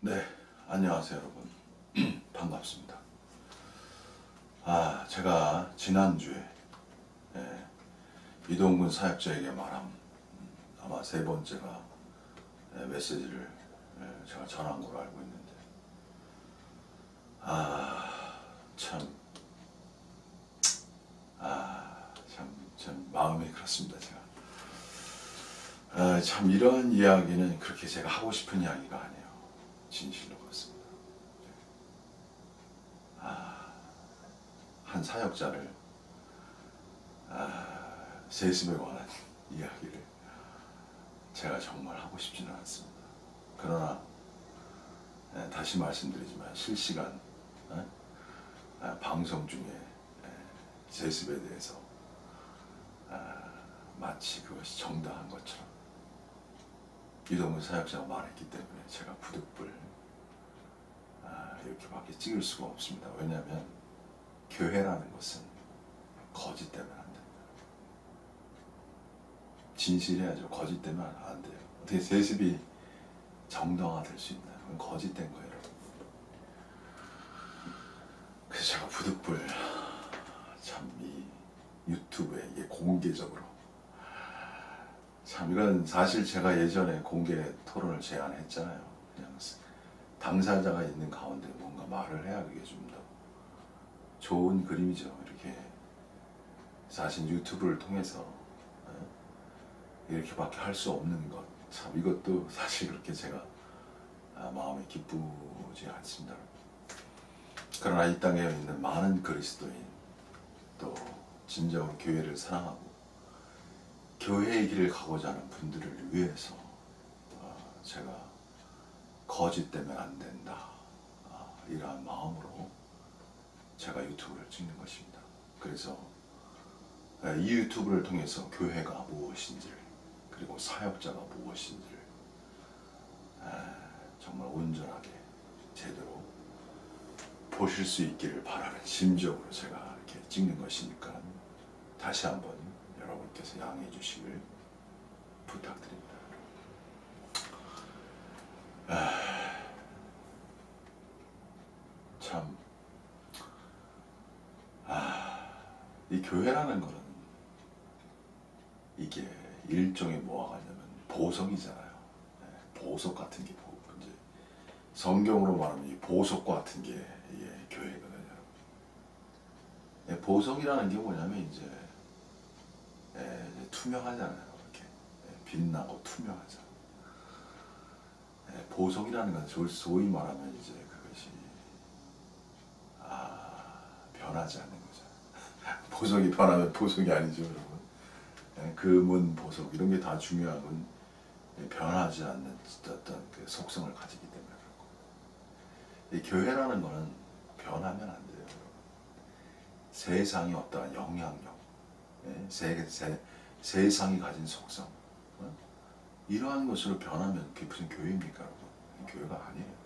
네, 안녕하세요 여러분. 반갑습니다. 제가 지난주에 이동근 사역자에게 말한 아마 세 번째가 메시지를 제가 전한 걸로 알고 있는데 참, 참 마음이 그렇습니다. 제가 참 이러한 이야기는 그렇게 제가 하고 싶은 이야기가 아니에요. 진실로 그렇습니다. 한 사역자를 세습에 관한 이야기를 제가 정말 하고 싶지는 않습니다. 그러나 다시 말씀드리지만 실시간 방송 중에 세습에 대해서 마치 그것이 정당한 것처럼 이동근 사역자가 말했기 때문에 제가 부득불 이렇게밖에 찍을 수가 없습니다. 왜냐하면 교회라는 것은 거짓되면 안 됩니다. 진실해야죠. 거짓되면 안 돼요. 어떻게 세습이 정당화될 수 있나요? 그건 거짓된 거예요. 그래서 제가 부득불 참 이 유튜브에 이게 공개적으로 참 이런 사실 제가 예전에 공개 토론을 제안했잖아요. 그냥 당사자가 있는 가운데 뭔가 말을 해야 그게 좀 더 좋은 그림이죠. 이렇게 사실 유튜브를 통해서 이렇게밖에 할 수 없는 것, 참 이것도 사실 그렇게 제가 마음이 기쁘지 않습니다. 그러나 이 땅에 있는 많은 그리스도인, 또 진정으로 교회를 사랑하고 교회의 길을 가고자 하는 분들을 위해서 제가 거짓되면 안 된다, 이러한 마음으로 제가 유튜브를 찍는 것입니다. 그래서 이 유튜브를 통해서 교회가 무엇인지를, 그리고 사역자가 무엇인지를 정말 온전하게 제대로 보실 수 있기를 바라는 심정으로 제가 이렇게 찍는 것이니까 다시 한번 여러분께서 양해해 주시길 부탁드립니다. 참, 이 교회라는 거는 이게 일종의 뭐가 있냐면 보석이잖아요. 보석 같은 게 이제 성경으로 말하면 이 보석 같은 게 이게 교회거든요. 보석이라는 게 뭐냐면 이제 투명하잖아요. 이렇게 빛나고 투명하죠. 보석이라는 건 소위 말하면 이제 그것이 변하지 않는 거죠. 보석이 변하면 보석이 아니죠, 여러분. 금은 보석 이런 게 다 중요한 건 변하지 않는 어떤 그 속성을 가지기 때문에 그렇고, 이 교회라는 거는 변하면 안 돼요, 여러분. 세상의 어떠한 영향력, 세상이 가진 속성, 이러한 것으로 변하면 그게 무슨 교회입니까, 여러분? 교회가 아니에요.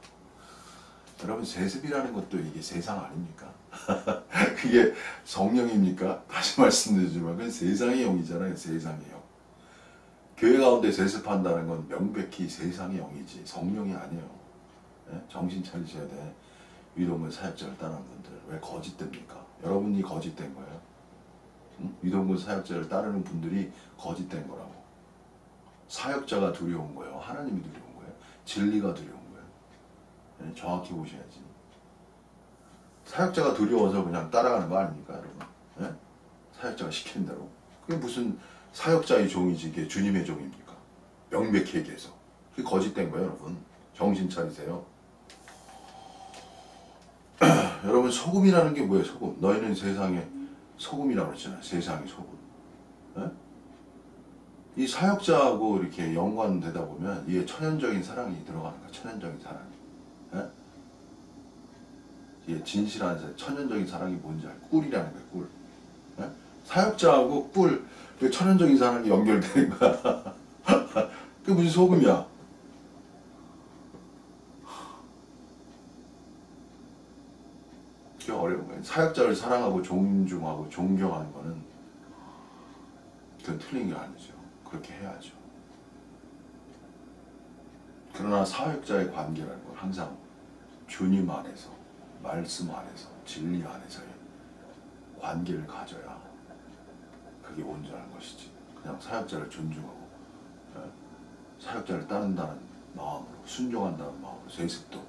여러분, 세습이라는 것도 이게 세상 아닙니까? 그게 성령입니까? 다시 말씀드리지만 그건 세상의 영이잖아요. 세상의 영. 교회 가운데 세습한다는 건 명백히 세상의 영이지 성령이 아니에요. 정신 차리셔야 돼. 이동근 사역자를 따르는 분들 왜 거짓됩니까? 여러분이 거짓된 거예요. 이동근 사역자를 따르는 분들이 거짓된 거라고. 사역자가 두려운 거예요. 하나님이 두려운 거예요. 진리가 두려운 거예요. 정확히 보셔야지. 사역자가 두려워서 그냥 따라가는 거 아닙니까, 여러분? 사역자가 시키는 대로. 그게 무슨 사역자의 종이지, 이게 주님의 종입니까? 명백히 얘기해서. 그게 거짓된 거예요, 여러분. 정신 차리세요. 여러분, 소금이라는 게 뭐예요, 소금? 너희는 세상의 소금이라고 그랬잖아요. 세상의 소금. 이 사역자하고 이렇게 연관되다 보면 이게 천연적인 사랑이 들어가는 거야. 천연적인 사랑. 이게 진실한 천연적인 사랑이 뭔지 알고, 꿀이라는 거야, 꿀. 사역자하고 꿀, 그 천연적인 사랑이 연결되는 거야. 그게 무슨 소금이야. 그게 어려운 거예요. 사역자를 사랑하고 존중하고 존경하는 거는 그건 틀린 게 아니죠. 그렇게 해야죠. 그러나 사역자의 관계라는 건 항상 주님 안에서, 말씀 안에서, 진리 안에서의 관계를 가져야 그게 온전한 것이지. 그냥 사역자를 존중하고 사역자를 따른다는 마음으로, 순종한다는 마음으로 세습도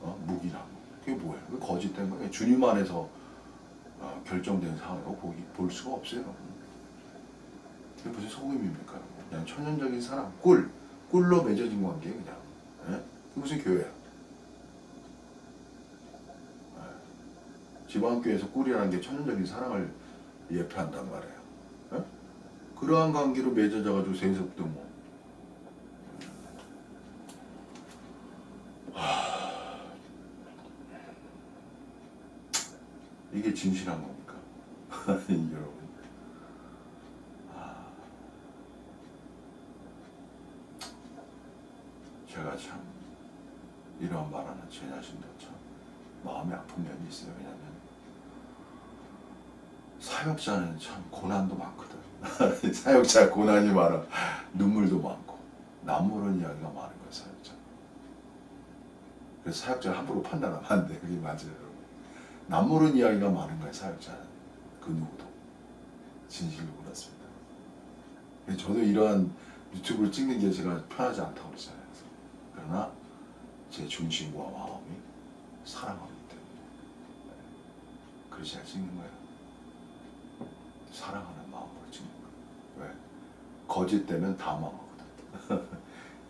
묵인하고, 그게 뭐예요? 그 거짓된 거예요. 주님 안에서 결정된 상황이라고 볼 수가 없어요. 그게 무슨 속임입니까? 그냥 천연적인 사랑, 꿀로 맺어진 관계예요. 그냥. 그게 무슨 교회야? 지방교회에서 꿀이라는 게 천연적인 사랑을 예표한단 말이에요. 그러한 관계로 맺어져가지고 세습도 뭐 이게 진실한 겁니까? 여러분, 제가 참 이러한 말하는 제 자신도 참 마음이 아픈 면이 있어요. 왜냐하면 사역자는 참 고난도 많거든. 사역자 고난이 많아. 눈물도 많고 남모르는 이야기가 많은 거예요. 사역자. 그래서 사역자를 함부로 판단하면 안 돼. 그게 맞아요, 여러분. 남모르는 이야기가 많은 거예요. 사역자는. 그 누구도. 진실로 그렇습니다. 저도 이러한 유튜브를 찍는 게 제가 편하지 않다고 그랬잖아요. 그러나 제 중심과 마음이 사랑하기 때문에 그래서 잘 찍는 거예요. 사랑하는 마음으로 찍는 거예요. 왜? 거짓 되면 다 망하거든.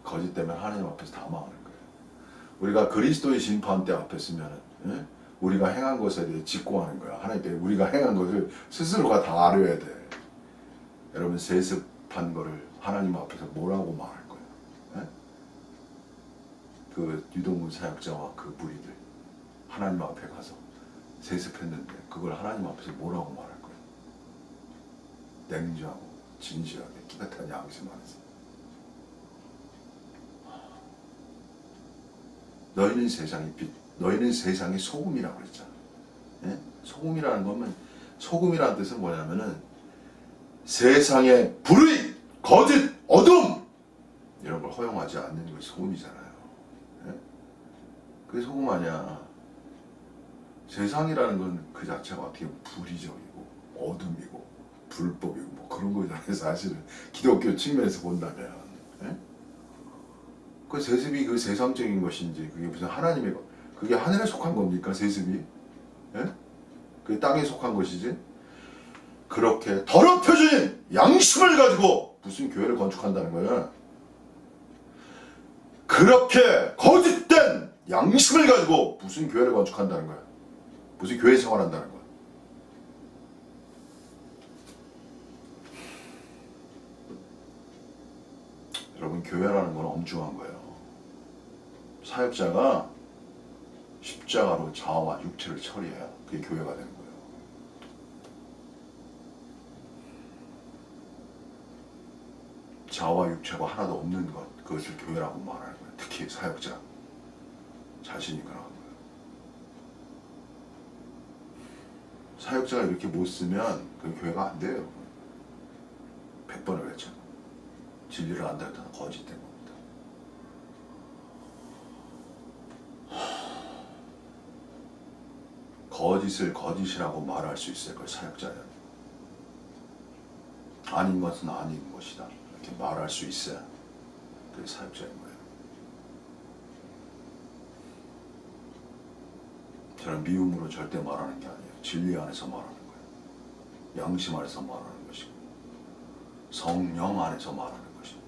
거짓 되면 하나님 앞에서 다 망하는 거예요. 우리가 그리스도의 심판대 앞에 서면은 우리가 행한 것에 대해 직고하는 거야. 하나님께 우리가 행한 것을 스스로가 다 알아야 돼. 여러분, 세습한 거를 하나님 앞에서 뭐라고 말할 거예요? 그 유동문 사역자와 그 무리들 하나님 앞에 가서 세습했는데 그걸 하나님 앞에서 뭐라고 말할 거예요? 냉정하고 진실하게 깨끗한 양심 안에서 너희는 세상의 빛, 너희는 세상의 소금이라고 그랬잖아. 소금이라는 거면, 소금이라는 뜻은 뭐냐면은 세상의 불의, 거짓, 어둠 이런 걸 허용하지 않는 것이 소금이잖아요. 그게 소금 아니야. 세상이라는 건 그 자체가 어떻게 불의적이고 어둠이고 불법이고 뭐 그런 거잖아요. 사실은 기독교 측면에서 본다면. 그 세습이 그 세상적인 것인지 그게 무슨 하나님의 그게 하늘에 속한 겁니까? 세습이? 그게 땅에 속한 것이지? 그렇게 더럽혀진 양심을 가지고 무슨 교회를 건축한다는 거야? 그렇게 거짓된 양심을 가지고 무슨 교회를 건축한다는 거야? 무슨 교회 생활한다는 거야? 여러분, 교회라는 건 엄중한 거예요. 사역자가 십자가로 자아와 육체를 처리해야 그게 교회가 되는 거예요. 자아와 육체가 하나도 없는 것, 그것을 교회라고 말하는 거예요. 특히 사역자 자신이 그러는 거예요. 사역자가 이렇게 못 쓰면 그 교회가 안 돼요. 100번을 외쳐. 진리를 안다 했다는 거짓된 겁니다. 거짓을 거짓이라고 말할 수 있어요. 그 사역자는. 아닌 것은 아닌 것이다. 이렇게 말할 수 있어야 그게 사역자인 거예요. 저는 미움으로 절대 말하는 게 아니에요. 진리 안에서 말하는 거예요. 양심 안에서 말하는 것이고 성령 안에서 말하는 것이고.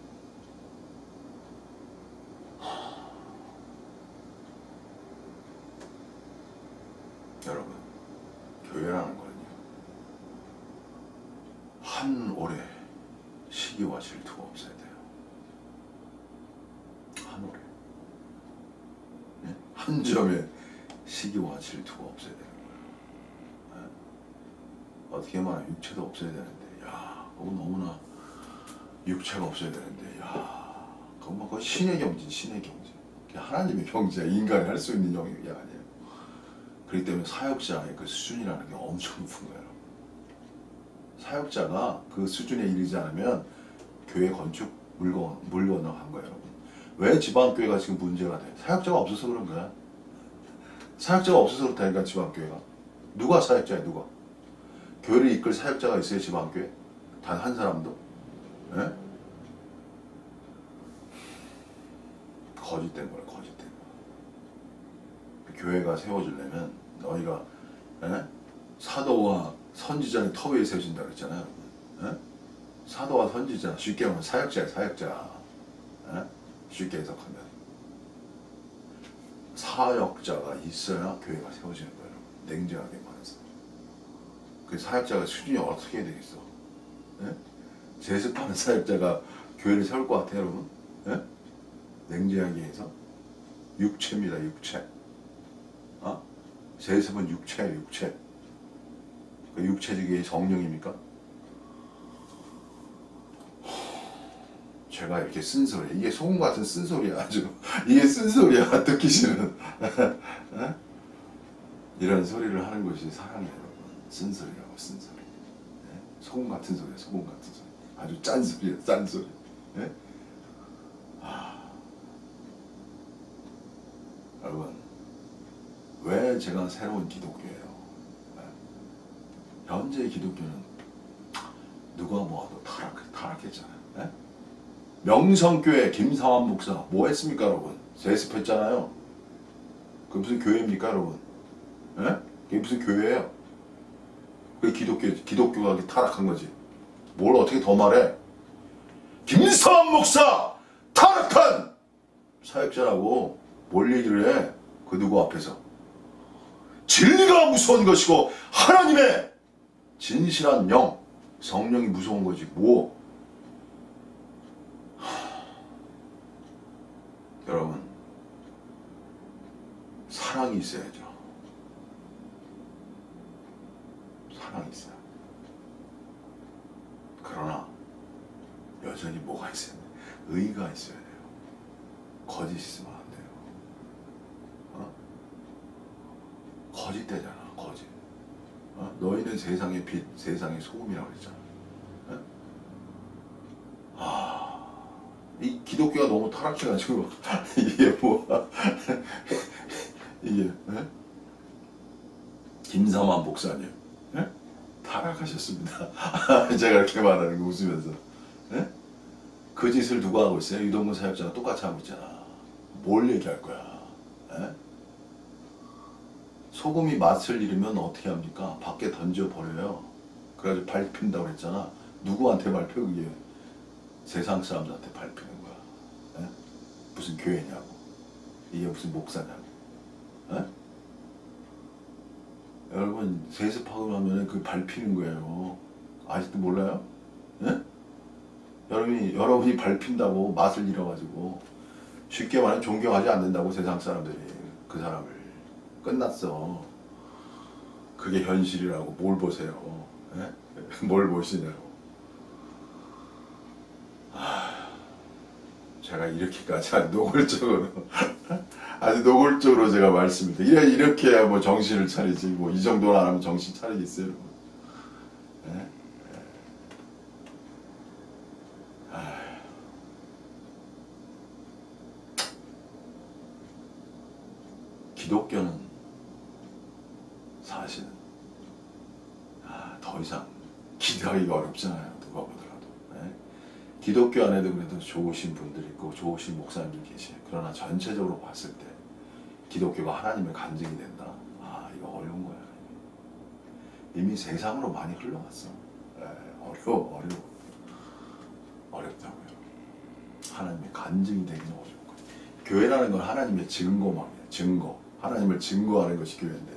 여러분, 교회라는 거는요, 한 올해 시기와 질투가 없어야 돼요. 한 올해. 한 점에 시기와 질투가 없어야 되는 거예요. 어떻게 말하면 육체도 없어야 되는데, 야, 그거 너무나 육체가 없어야 되는데, 야, 그건 뭐 신의 경지, 신의 경지. 하나님의 경지야. 인간이 할 수 있는 영역이 아니에요. 그렇기 때문에 사역자의 그 수준이라는 게 엄청 높은 거예요. 사역자가 그 수준에 이르지 않으면 교회 건축 물 건너간 거예요, 여러분. 왜 지방교회가 지금 문제가 돼? 사역자가 없어서 그런 거야. 사역자가 없어서 그렇다니까 지방교회가. 누가 사역자야 누가? 교회를 이끌 사역자가 있어요 지방교회? 단 한 사람도? 예? 거짓된 거야 거짓된 거. 교회가 세워지려면 너희가 예? 사도와 선지자의 터 위에 세워진다 그랬잖아요. 예? 사도와 선지자 쉽게 하면 사역자야 사역자. 예? 쉽게 해석하면 사역자가 있어야 교회가 세워지는 거예요. 냉정하게 말해서. 그 사역자가 수준이 어떻게 해야 되겠어? 예? 제습하는 사역자가 교회를 세울 것 같아요 여러분? 예? 냉정하게 해서 육체입니다 육체. 어? 제습은 육체예요 육체. 그 육체적인 성령입니까? 제가 이렇게 쓴소리 이게 소금 같은 쓴소리야 아주. 이게 쓴소리야 듣기 싫은. 이런 소리를 하는 것이 사랑이에요 여러분. 쓴소리라고 쓴소리. 소금 같은 소리야 소금 같은 소리. 아주 짠 소리야 짠 소리. 예? 여러분 왜 제가 새로운 기독교예요? 현재 기독교는 누가 뭐하도 타락했잖아요. 예? 명성교회 김상환 목사 뭐 했습니까 여러분? 세습했잖아요. 그게 무슨 교회입니까 여러분? 예? 그게 무슨 교회예요? 그게 기독교가 타락한 거지. 뭘 어떻게 더 말해? 김상환 목사 타락한 사역자라고 뭘 얘기를 해? 그 누구 앞에서? 진리가 무서운 것이고 하나님의 진실한 영 성령이 무서운 거지 뭐. 여러분 사랑이 있어야죠. 사랑이 있어요. 그러나 여전히 뭐가 있어야 돼? 의가 있어야 돼요. 거짓 있으면 안 돼요. 어? 거짓되잖아 거짓. 어? 너희는 세상의 빛 세상의 소금이라고 그랬잖아. 이 기독교가 너무 타락해가지고 이게 뭐야 이게 에? 김삼환 목사님 에? 타락하셨습니다. 제가 이렇게 말하는 거 웃으면서. 에? 그 짓을 누가 하고 있어요? 유동근 사역자가 똑같이 하고 있잖아. 뭘 얘기할 거야? 에? 소금이 맛을 잃으면 어떻게 합니까? 밖에 던져버려요. 그래가지고 밟힌다고 그랬잖아. 누구한테 밟혀 그게? 세상 사람들한테 밟히는 거야. 에? 무슨 교회냐고. 이게 무슨 목사냐고. 에? 여러분 세습하고 나면 그 밟히는 거예요. 아직도 몰라요? 에? 여러분이 밟힌다고 맛을 잃어가지고 쉽게 말하면 존경하지 않는다고 세상 사람들이 그 사람을. 끝났어. 그게 현실이라고. 뭘 보세요. 에? 뭘 보시냐고. 제가 이렇게까지 아주 노골적으로 아주 노골적으로 제가 말씀을 이렇게 해야 뭐 정신을 차리지 뭐 이 정도는 안 하면 정신 차리겠어요 여러분. 에? 기독교는 사실은 더 이상 기대하기가 어렵잖아요. 누가 보더라도. 네? 기독교 안에도 그래도 좋으신 분들이 있고 좋으신 목사님들 계시요. 그러나 전체적으로 봤을 때 기독교가 하나님의 간증이 된다. 이거 어려운 거야. 이미 세상으로 많이 흘러갔어. 네, 어렵다고요. 하나님의 간증이 되기는 어렵고. 교회라는 건 하나님의 증거망이에요. 증거. 하나님을 증거하는 것이 교회인데.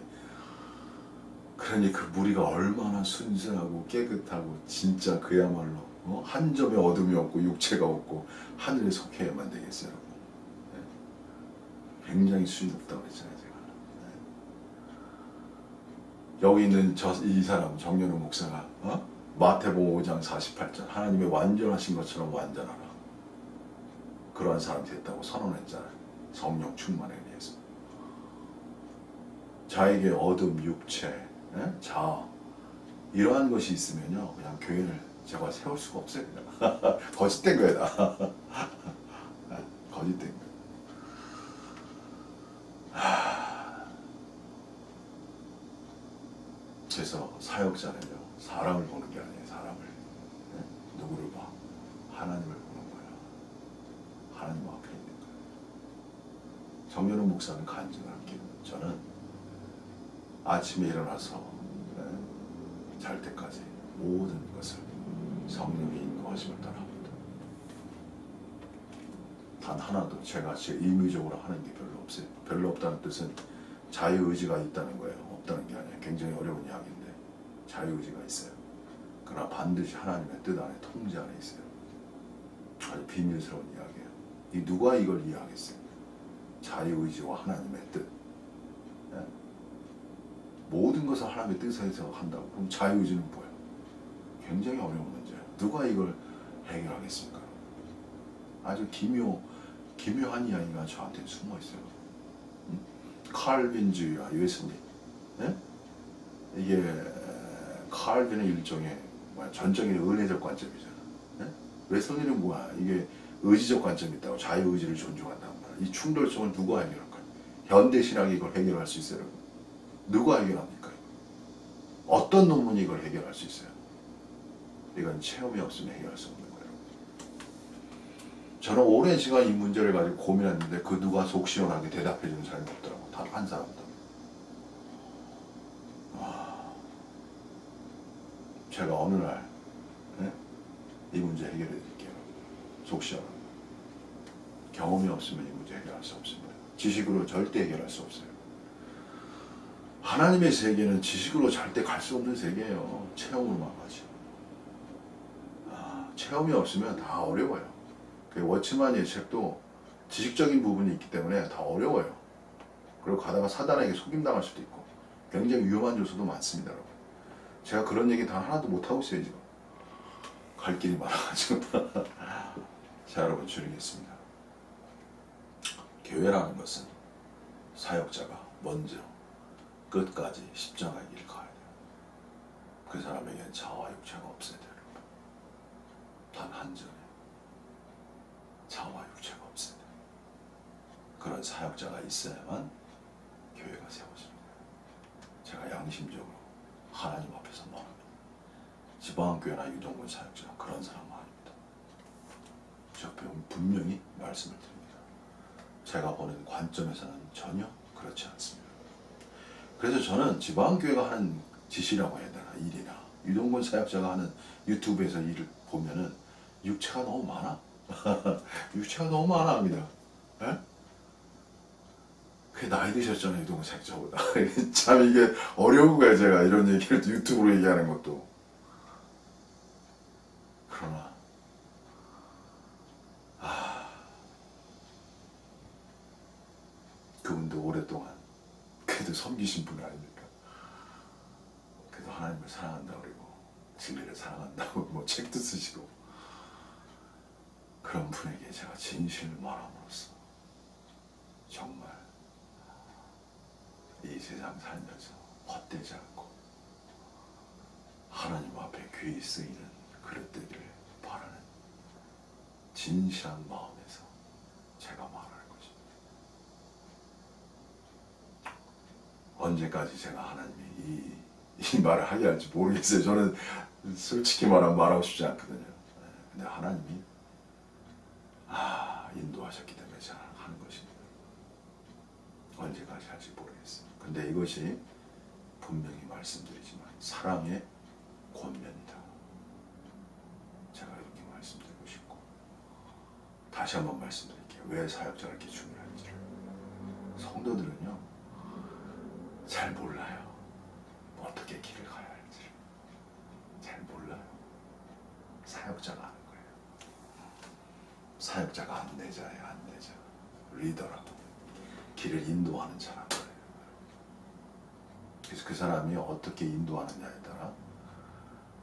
그러니 그 무리가 얼마나 순수하고 깨끗하고 진짜 그야말로 한 점의 어둠이 없고 육체가 없고 하늘에 속해야만 되겠어요 여러분. 네. 굉장히 수위 높다고 그랬잖아요 제가. 네. 여기 있는 이 사람 정연우 목사가 마태복음 5장 48절 하나님의 완전하신 것처럼 완전하라. 그러한 사람이 됐다고 선언했잖아요. 성령 충만에 의해서. 자에게 어둠, 육체, 자아 이러한 것이 있으면요 그냥 교회를 제가 세울 수가 없어요. 그냥. 거짓된 거야 다. 거짓된 거예요. 그래서 사역자는요, 사람을 보는 게 아니에요. 사람을. 네? 누구를 봐? 하나님을 보는 거예요. 하나님 앞에 있는 거예요. 정연호 목사는 간증을 할게요. 저는 아침에 일어나서 잘 때까지 모든 것을 성령의 인도하심을 따라합니다. 단 하나도 제가 임의적으로 하는 게 별로 없어요. 별로 없다는 뜻은 자유의지가 있다는 거예요. 없다는 게 아니에요. 굉장히 어려운 이야기인데 자유의지가 있어요. 그러나 반드시 하나님의 뜻 안에, 통제 안에 있어요. 아주 비밀스러운 이야기예요. 누가 이걸 이해하겠어요? 자유의지와 하나님의 뜻. 네? 모든 것을 하나님의 뜻에서 한다고. 그럼 자유의지는 뭐예요? 굉장히 어려운 문제예요. 누가 이걸 해결하겠습니까? 아주 기묘한 이야기가 저한테 숨어 있어요. 칼빈주의와 웨슬리. 네? 이게 칼빈의 일종의 전적인 은혜적 관점이잖아. 네? 웨슬리는 뭐야? 이게 의지적 관점이 있다고, 자유의지를 존중한다고 말이야. 이 충돌점을 누가 해결할까요? 현대신학이 이걸 해결할 수 있어요? 누가 해결합니까? 어떤 논문이 이걸 해결할 수 있어요? 이건 체험이 없으면 해결할 수 없는 거예요. 저는 오랜 시간 이 문제를 가지고 고민했는데 그 누가 속 시원하게 대답해 주는 사람이 없더라고. 단 한 사람도. 제가 어느 날 이 문제 해결해 드릴게요. 속 시원하게. 경험이 없으면 이 문제 해결할 수 없습니다. 지식으로 절대 해결할 수 없어요. 하나님의 세계는 지식으로 절대 갈 수 없는 세계예요. 체험으로만 가지. 체험이 없으면 다 어려워요. 그 워치만의 책도 지식적인 부분이 있기 때문에 다 어려워요. 그리고 가다가 사단에게 속임당할 수도 있고 굉장히 위험한 요소도 많습니다. 여러분. 제가 그런 얘기 단 하나도 못하고 있어요. 지금 갈 길이 많아가지고. 자, 여러분 줄이겠습니다. 교회라는 것은 사역자가 먼저 끝까지 십자가의 길을 가야 돼요. 그 사람에게는 자아와 육체가 없어야 돼요. 단 한 점에 자아와 육체가 없어야 돼요. 그런 사역자가 있어야만 교회가 세워집니다. 제가 양심적으로 하나님 앞에서 말합니다. 지방교회나 유동군 사역자 그런 사람은 아닙니다. 제가 분명히 말씀을 드립니다. 제가 보는 관점에서는 전혀 그렇지 않습니다. 그래서 저는 지방교회가 하는 짓이라고 해야 되나, 일이나 유동군 사역자가 하는 유튜브에서 일을 보면은 육체가 너무 많아. 육체가 너무 많아 합니다. 예? 그게 나이 드셨잖아요, 유동군 사역자보다. 참 이게 어려운 거예요, 제가 이런 얘기를 유튜브로 얘기하는 것도. 그러나 그분도 오랫동안 그래도 섬기신 분 아닙니까? 그래도 하나님을 사랑한다고 그러고 진리를 사랑한다고 뭐 책도 쓰시고, 그런 분에게 제가 진실을 말함으로써 정말 이 세상 살면서 헛되지 않고 하나님 앞에 귀히 쓰이는 그릇 되기를 바라는 진실한 마음에서 제가 말하는 것입니다. 언제까지 제가 하나님이 이 말을 하게 할지 모르겠어요. 저는 솔직히 말하면 말하고 싶지 않거든요. 근데 하나님이 인도하셨기 때문에 제가 하는 것입니다. 언제까지 할지 모르겠어요. 근데 이것이 분명히 말씀드리지만 사랑의 권면이다. 제가 이렇게 말씀드리고 싶고, 다시 한번 말씀드릴게요. 왜 사역자가 이렇게 중요한지를. 성도들은요, 잘 몰라요. 어떻게 길을 가야 할지를. 잘 몰라요. 사역자가 아는 거예요. 사역자가 안내자예요, 안내자. 리더라고. 길을 인도하는 사람이에요. 그래서 그 사람이 어떻게 인도하느냐에 따라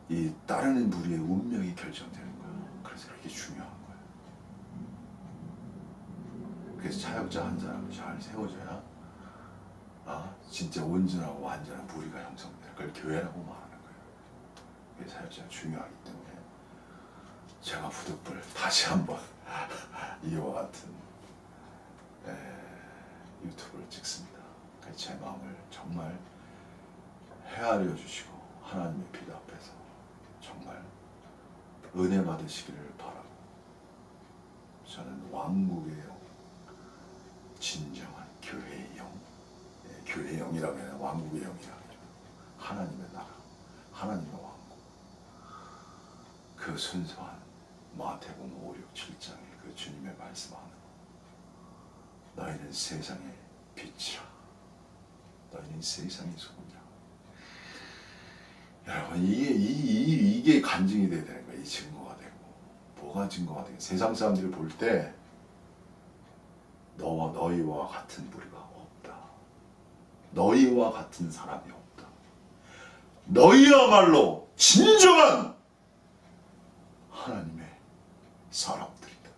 이 따르는 무리의 운명이 결정되는 거예요. 그래서 그렇게 중요한 거예요. 그래서 사역자 한 사람을 잘 세워줘야 진짜 온전하고 완전한 무리가 형성돼요. 그걸 교회라고 말하는 거예요. 그래서 사역자가 중요하기 때문에 제가 부득불 다시 한번 이와 같은 유튜브를 찍습니다. 제 마음을 정말 헤아려 주시고 하나님의 빛 앞에서 정말 은혜 받으시기를 바라고, 저는 왕국의 영, 진정한 교회의 영, 교회의 영이라고 해야 왕국의 영이라고 해요. 하나님의 나라, 하나님의 왕국, 그 순수한 마태복음 5, 6, 7장의 그 주님의 말씀하는 너희는 세상의 빛이라, 너희는 세상의 소금이라. 여러분, 이게 간증이 돼야 되는 거예요. 이 증거가 되고. 뭐가 증거가 되고, 세상 사람들이 볼 때 너희와 같은 무리가 없다, 너희와 같은 사람이 없다, 너희야말로 진정한 하나님의 사람들이다,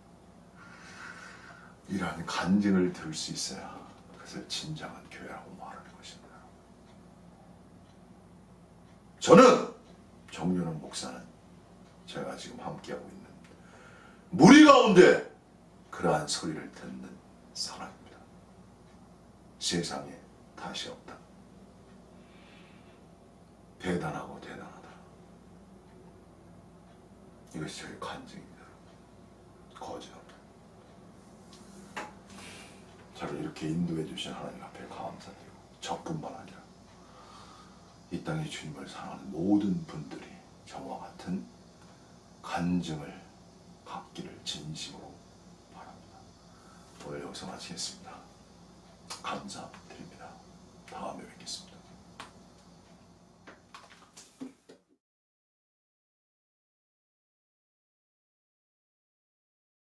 이러한 간증을 들을 수 있어야 그것을 진정한 교회라고 말하는 것입니다. 저는 정윤원 목사는 제가 지금 함께하고 있는 무리 가운데 그러한 소리를 듣는 사람입니다. 세상에 다시 없다. 대단하고 대단하다. 이것이 저의 간증입니다. 거짓합니다. 저를 이렇게 인도해 주신 하나님 앞에 감사드리고, 저뿐만 아니라 이 땅의 주님을 사랑하는 모든 분들이 저와 같은 간증을 갖기를 진심으로 바랍니다. 오늘 여기서 마치겠습니다. 감사드립니다. 다음에 뵙겠습니다.